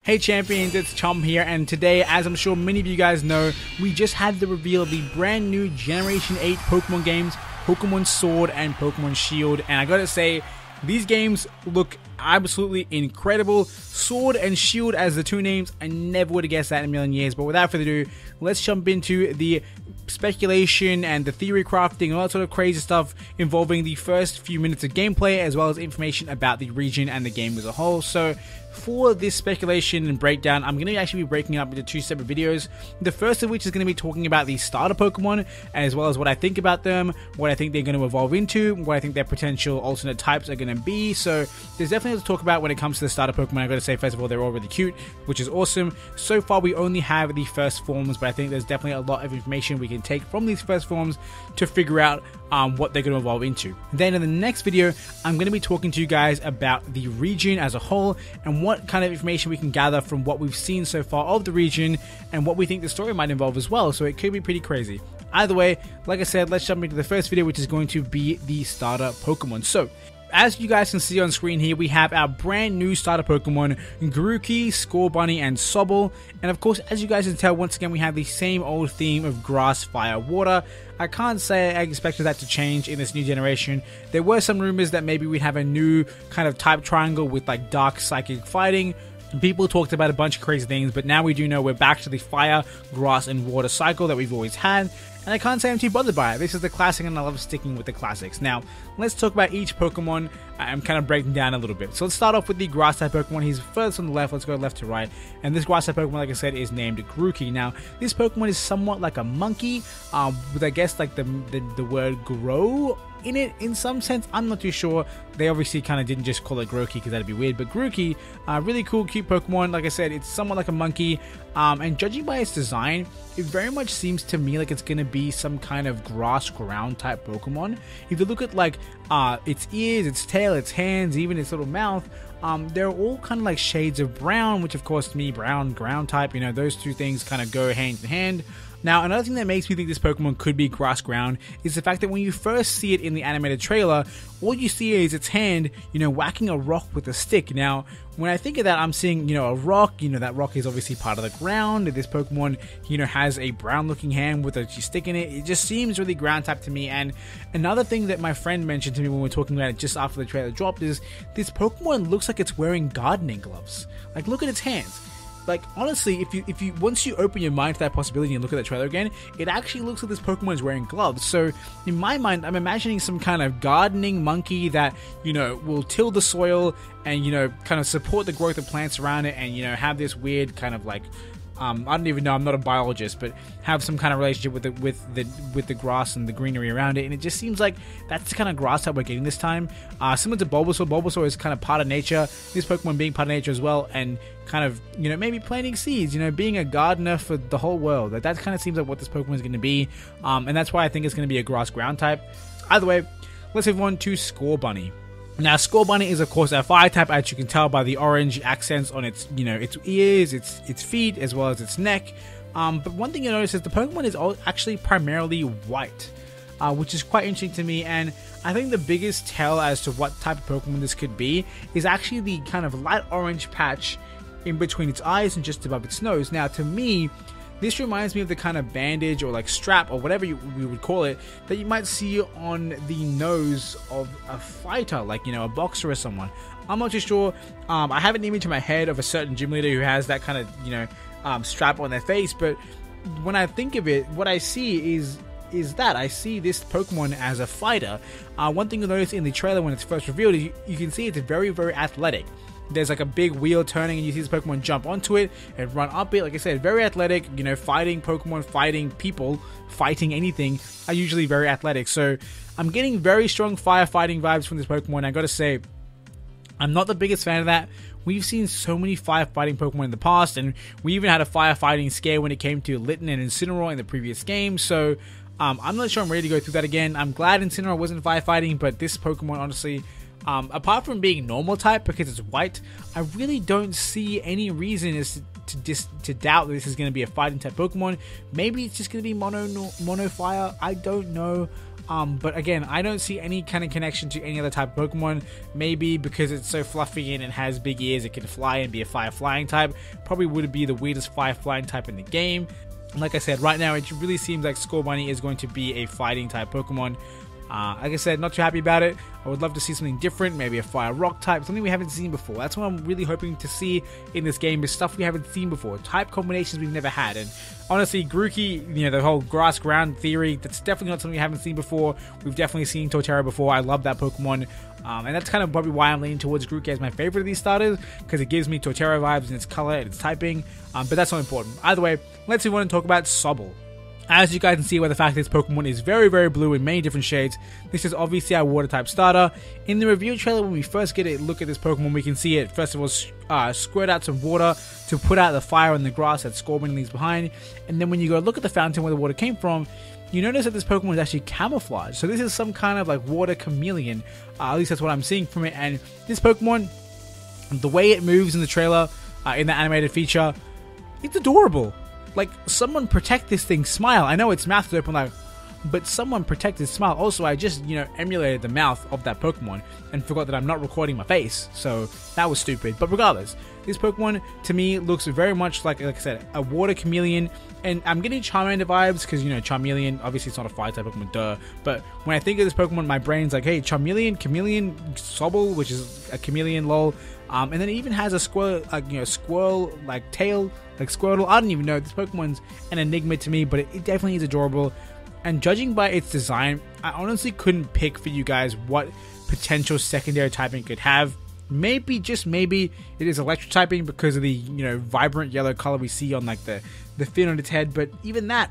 Hey champions, it's Chum here, and today, as I'm sure many of you guys know, we just had the reveal of the brand new Generation 8 Pokemon games, Pokemon Sword and Pokemon Shield, and I gotta say, these games look absolutely incredible. Sword and Shield as the two names, I never would have guessed that in a million years, but without further ado, let's jump into the speculation and the theory crafting and all that sort of crazy stuff involving the first few minutes of gameplay, as well as information about the region and the game as a whole. So for this speculation and breakdown, I'm going to actually be breaking it up into two separate videos. The first of which is going to be talking about the starter Pokemon, as well as what I think about them, what I think they're going to evolve into, what I think their potential alternate types are going to be. So there's definitely to talk about when it comes to the starter Pokemon. I got to say, first of all, they're all really cute, which is awesome. So far, we only have the first forms, but I think there's definitely a lot of information we can take from these first forms to figure out what they're going to evolve into. Then in the next video, I'm going to be talking to you guys about the region as a whole and what kind of information we can gather from what we've seen so far of the region and what we think the story might involve as well. So it could be pretty crazy. Either way, like I said, let's jump into the first video, which is going to be the starter Pokemon. So as you guys can see on screen here, we have our brand new starter Pokemon, Grookey, Scorbunny and Sobble. And of course, as you guys can tell, once again, we have the same old theme of grass, fire, water. I can't say I expected that to change in this new generation. There were some rumors that maybe we'd have a new kind of type triangle with like dark psychic fighting. People talked about a bunch of crazy things, but now we do know we're back to the fire, grass and water cycle that we've always had. And I can't say I'm too bothered by it. This is the classic and I love sticking with the classics. Now, let's talk about each Pokemon and kind of breaking down a little bit. So let's start off with the grass type Pokemon. He's first on the left. Let's go left to right. And this grass type Pokemon, like I said, is named Grookey. Now, this Pokemon is somewhat like a monkey, with I guess like the word grow in it in some sense. I'm not too sure. They obviously kind of didn't just call it Grookey because that'd be weird, but Grookey, really cool, cute Pokemon. Like I said, it's somewhat like a monkey, and judging by its design, it very much seems to me like it's going to be some kind of grass ground type Pokemon. If you look at like its ears, its tail, its hands, even its little mouth, they're all kind of like shades of brown, which of course to me, brown, ground type, you know, those two things kind of go hand in hand. Now, another thing that makes me think this Pokemon could be grass ground is the fact that when you first see it in the animated trailer, all you see is its hand, you know, whacking a rock with a stick. Now, when I think of that, I'm seeing, you know, a rock. You know, that rock is obviously part of the ground. This Pokemon, you know, has a brown-looking hand with a stick in it. It just seems really ground type to me. And another thing that my friend mentioned to me when we were talking about it just after the trailer dropped is this Pokemon looks like it's wearing gardening gloves. Like, look at its hands. Like, honestly, if you once you open your mind to that possibility and look at that trailer again, it actually looks like this Pokemon is wearing gloves. So in my mind, I'm imagining some kind of gardening monkey that, you know, will till the soil and, you know, kind of support the growth of plants around it, and, you know, have this weird kind of like I don't even know, I'm not a biologist, but have some kind of relationship with the grass and the greenery around it. And it just seems like that's the kind of grass that we're getting this time. Similar to Bulbasaur. Bulbasaur is kind of part of nature. This Pokemon being part of nature as well, and kind of, you know, maybe planting seeds, you know, being a gardener for the whole world. That kind of seems like what this Pokemon is going to be. And that's why I think it's going to be a grass ground type. Either way, let's move on to Scorbunny. Now, Scorbunny is of course a fire type, as you can tell by the orange accents on its, you know, its ears, its feet, as well as its neck. But one thing you notice is the Pokemon is actually primarily white, which is quite interesting to me. And I think the biggest tell as to what type of Pokemon this could be is actually the kind of light orange patch in between its eyes and just above its nose. Now, to me, this reminds me of the kind of bandage or like strap or whatever we would call it that you might see on the nose of a fighter, like, you know, a boxer or someone. I'm not too sure. I have an image in my head of a certain gym leader who has that kind of, you know, strap on their face, but when I think of it, what I see is that I see this Pokemon as a fighter. One thing you'll notice in the trailer when it's first revealed is you can see it's very, very athletic. There's like a big wheel turning and you see this Pokemon jump onto it and run up it. Like I said, very athletic, you know, fighting Pokemon, fighting people, fighting anything are usually very athletic. So I'm getting very strong firefighting vibes from this Pokemon. I gotta say, I'm not the biggest fan of that. We've seen so many firefighting Pokemon in the past, and we even had a firefighting scare when it came to Litten and Incineroar in the previous game. So I'm not sure I'm ready to go through that again. I'm glad Incineroar wasn't firefighting, but this Pokemon, honestly, apart from being normal type because it's white, I really don't see any reason to doubt that this is going to be a fighting type Pokemon. Maybe it's just going to be mono fire. I don't know. But again, I don't see any kind of connection to any other type of Pokemon. Maybe because it's so fluffy and it has big ears, it can fly and be a fire flying type. Probably would be the weirdest fire flying type in the game. Like I said, right now it really seems like Scorbunny is going to be a fighting type Pokemon. Like I said, not too happy about it. I would love to see something different, maybe a fire rock type, something we haven't seen before. That's what I'm really hoping to see in this game, is stuff we haven't seen before, type combinations we've never had. And honestly, Grookey, you know, the whole grass ground theory, that's definitely not something we haven't seen before. We've definitely seen Torterra before. I love that Pokemon. And that's kind of probably why I'm leaning towards Grookey as my favorite of these starters, because it gives me Torterra vibes in its color and its typing. But that's not important. Either way, let's move on and talk about Sobble. As you guys can see by the fact this Pokemon is very, very blue in many different shades, this is obviously our water type starter. In the review trailer, when we first get a look at this Pokemon, we can see it first of all squirt out some water to put out the fire in the grass that Scorbunny leaves behind. And then when you go look at the fountain where the water came from, you notice that this Pokemon is actually camouflaged. So this is some kind of like water chameleon. At least that's what I'm seeing from it. And this Pokemon, the way it moves in the trailer, in the animated feature, it's adorable. Like, someone protect this thing's smile. I know its mouth is open, like, but someone protect its smile. Also, I just, you know, emulated the mouth of that Pokemon and forgot that I'm not recording my face. So, that was stupid. But regardless, this Pokemon, to me, looks very much like I said, a water chameleon. And I'm getting Charmander vibes because, you know, Charmeleon, obviously it's not a fire type Pokemon, duh. But when I think of this Pokemon, my brain's like, hey, Charmeleon, Chameleon, Sobble, which is a chameleon, lol. And then it even has a squirrel, squirrel like tail, like Squirtle. I don't even know. This Pokemon's an enigma to me, but it definitely is adorable. And judging by its design, I honestly couldn't pick for you guys what potential secondary typing it could have. Maybe, just maybe, it is electric typing because of the, you know, vibrant yellow color we see on like the fin on its head. But even that,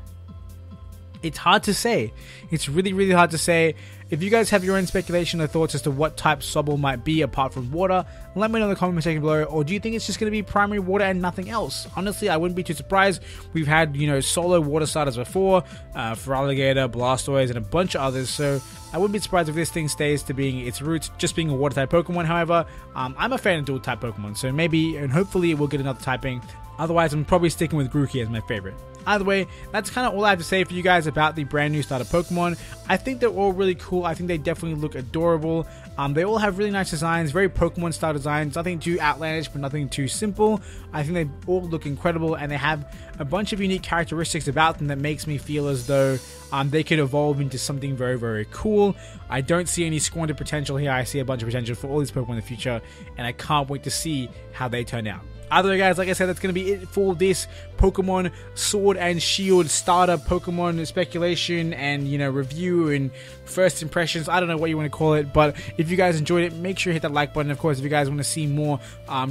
it's hard to say. It's really, really hard to say. If you guys have your own speculation or thoughts as to what type Sobble might be apart from water, let me know in the comment section below. Or do you think it's just going to be primary water and nothing else? Honestly, I wouldn't be too surprised. We've had, you know, solo water starters before, Feraligatr, Blastoise, and a bunch of others. So I wouldn't be surprised if this thing stays to being its roots, just being a water type Pokemon. However, I'm a fan of dual type Pokemon, so maybe and hopefully it will get another typing. Otherwise, I'm probably sticking with Grookey as my favorite. Either way, that's kind of all I have to say for you guys about the brand new starter Pokemon. I think they're all really cool. I think they definitely look adorable. They all have really nice designs, very Pokemon style designs. Nothing too outlandish, but nothing too simple. I think they all look incredible, and they have a bunch of unique characteristics about them that makes me feel as though they could evolve into something very, very cool. I don't see any squandered potential here. I see a bunch of potential for all these Pokemon in the future, and I can't wait to see how they turn out. Either way, guys, like I said, that's going to be it for this Pokemon Sword and Shield starter Pokemon speculation and, you know, review and first impressions. I don't know what you want to call it, but if you guys enjoyed it, make sure you hit that like button. Of course, if you guys want to see more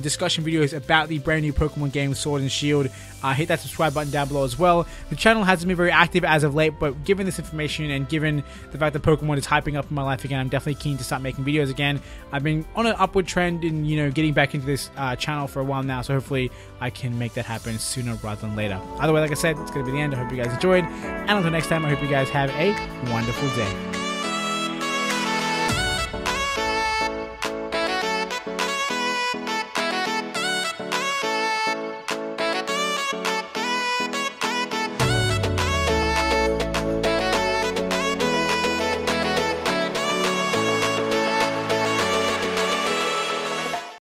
discussion videos about the brand new Pokemon game Sword and Shield, hit that subscribe button down below as well. The channel hasn't been very active as of late, but given this information and given the fact that Pokemon is hyping up in my life again, I'm definitely keen to start making videos again. I've been on an upward trend in, you know, getting back into this channel for a while now, so hopefully I can make that happen sooner rather than later. Either way, like I said, it's going to be the end. I hope you guys enjoyed, and until next time, I hope you guys have a wonderful day.